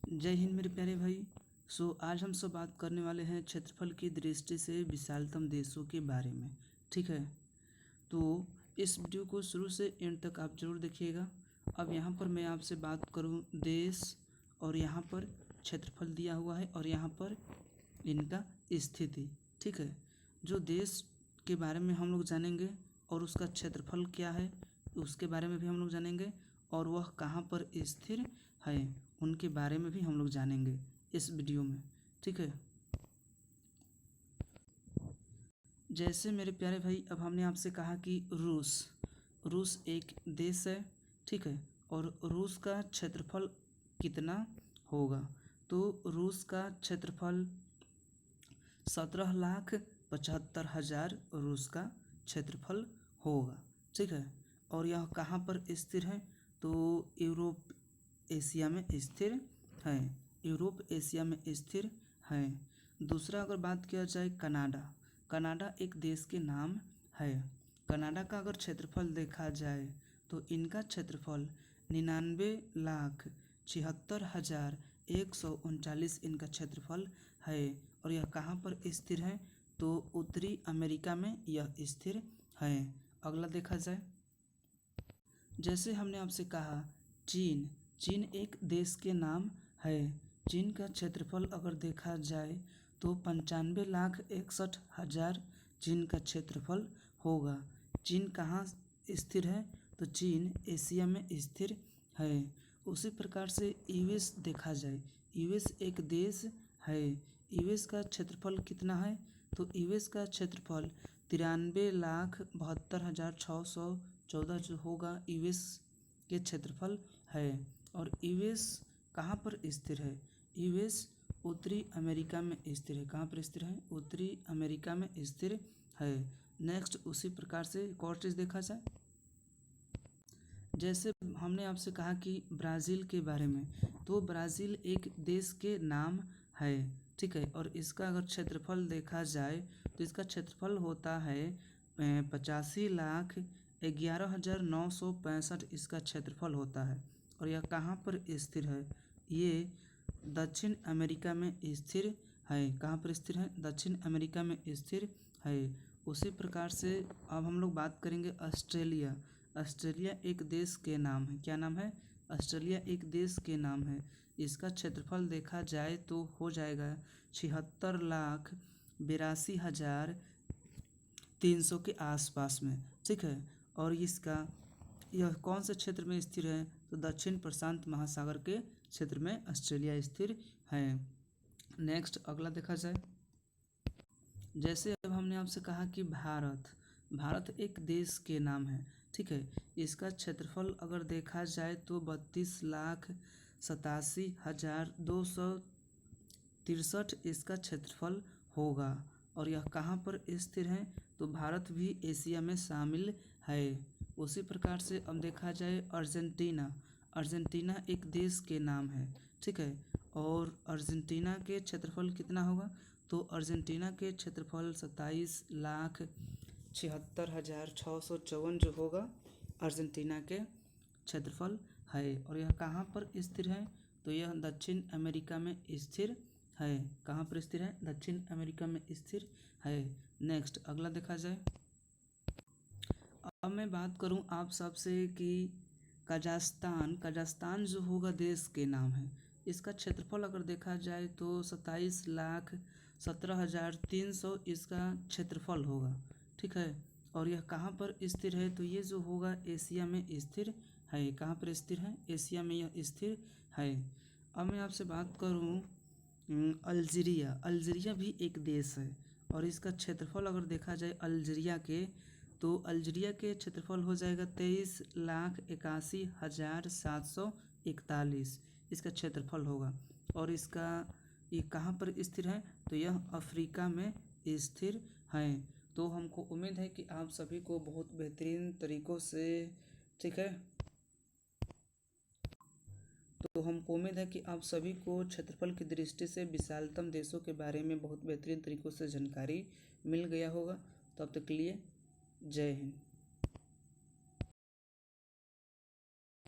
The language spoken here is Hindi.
जय हिंद मेरे प्यारे भाई। आज हम सब बात करने वाले हैं क्षेत्रफल की दृष्टि से विशालतम देशों के बारे में। ठीक है, तो इस वीडियो को शुरू से एंड तक आप जरूर देखिएगा। अब यहाँ पर मैं आपसे बात करूँ देश, और यहाँ पर क्षेत्रफल दिया हुआ है और यहाँ पर इनका स्थिति। ठीक है, जो देश के बारे में हम लोग जानेंगे और उसका क्षेत्रफल क्या है उसके बारे में भी हम लोग जानेंगे, और वह कहाँ पर स्थिर है उनके बारे में भी हम लोग जानेंगे इस वीडियो में। ठीक है, जैसे मेरे प्यारे भाई, अब हमने आपसे कहा कि रूस एक देश है। ठीक है, और रूस का क्षेत्रफल कितना होगा? तो रूस का क्षेत्रफल 17,75,000 रूस का क्षेत्रफल होगा। ठीक है, और यह कहाँ पर स्थिर है? तो यूरोप एशिया में स्थिर है। यूरोप एशिया में स्थिर है। दूसरा अगर बात किया जाए कनाडा एक देश के नाम है। कनाडा का अगर क्षेत्रफल देखा जाए तो इनका क्षेत्रफल 99,76,139 इनका क्षेत्रफल है। और यह कहाँ पर स्थिर है? तो उत्तरी अमेरिका में यह स्थिर है। अगला देखा जाए, जैसे हमने आपसे कहा चीन एक देश के नाम है। चीन का क्षेत्रफल अगर देखा जाए तो 95,61,000 चीन का क्षेत्रफल होगा। चीन कहाँ स्थिर है? तो चीन एशिया में स्थिर है। उसी प्रकार से यूएस देखा जाए, यूएस एक देश है। यूएस का क्षेत्रफल कितना है? तो यूएस का क्षेत्रफल 93,72,614 जो होगा यूएस के क्षेत्रफल है। और यूएस कहाँ पर स्थिर है? यूएस उत्तरी अमेरिका में स्थिर है। कहाँ पर स्थिर है? उत्तरी अमेरिका में स्थिर है। नेक्स्ट उसी प्रकार से एक और चीज़ देखा जाए, जैसे हमने आपसे कहा कि ब्राज़ील के बारे में, तो ब्राज़ील एक देश के नाम है। ठीक है, और इसका अगर क्षेत्रफल देखा जाए तो इसका क्षेत्रफल होता है 85,11,965 इसका क्षेत्रफल होता है। और यह कहाँ पर स्थिर है? ये दक्षिण अमेरिका में स्थिर है। कहाँ पर स्थिर है? दक्षिण अमेरिका में स्थिर है। उसी प्रकार से अब हम लोग बात करेंगे ऑस्ट्रेलिया। ऑस्ट्रेलिया एक देश के नाम है। क्या नाम है? ऑस्ट्रेलिया एक देश के नाम है। इसका क्षेत्रफल देखा जाए तो हो जाएगा 76,82,300 के आसपास में। ठीक है, और यह कौन से क्षेत्र में स्थिर है? तो दक्षिण प्रशांत महासागर के क्षेत्र में ऑस्ट्रेलिया स्थिर है। नेक्स्ट अगला देखा जाए, जैसे अब हमने आपसे कहा कि भारत एक देश के नाम है। ठीक है, इसका क्षेत्रफल अगर देखा जाए तो 32,87,263 इसका क्षेत्रफल होगा। और यह कहाँ पर स्थिर है? तो भारत भी एशिया में शामिल है। उसी प्रकार से अब देखा जाए अर्जेंटीना एक देश के नाम है। ठीक है, और अर्जेंटीना के क्षेत्रफल कितना होगा? तो अर्जेंटीना के क्षेत्रफल 27,76,654 जो होगा अर्जेंटीना के क्षेत्रफल है। और यह कहाँ पर स्थिर है? तो यह दक्षिण अमेरिका में स्थिर है। कहाँ पर स्थिर है? दक्षिण अमेरिका में स्थिर है। नेक्स्ट अगला देखा जाए, अब मैं बात करूं आप सबसे कि कजाख्स्तान जो होगा देश के नाम है। इसका क्षेत्रफल अगर देखा जाए तो 27,17,300 इसका क्षेत्रफल होगा। ठीक है, और यह कहाँ पर स्थिर है? तो ये जो होगा एशिया में स्थिर है। कहाँ पर स्थिर है? एशिया में यह स्थिर है। अब मैं आपसे बात करूं अल्जीरिया भी एक देश है। और इसका क्षेत्रफल अगर देखा जाए अल्जीरिया के, तो अल्जीरिया के क्षेत्रफल हो जाएगा 23,81,741 इसका क्षेत्रफल होगा। और ये कहाँ पर स्थिर है? तो यह अफ्रीका में स्थिर है। तो हमको उम्मीद है कि आप सभी को बहुत बेहतरीन तरीक़ों से, ठीक है, तो हमको उम्मीद है कि आप सभी को क्षेत्रफल की दृष्टि से विशालतम देशों के बारे में बहुत बेहतरीन तरीक़ों से जानकारी मिल गया होगा। तब तक के लिए जय हिंद।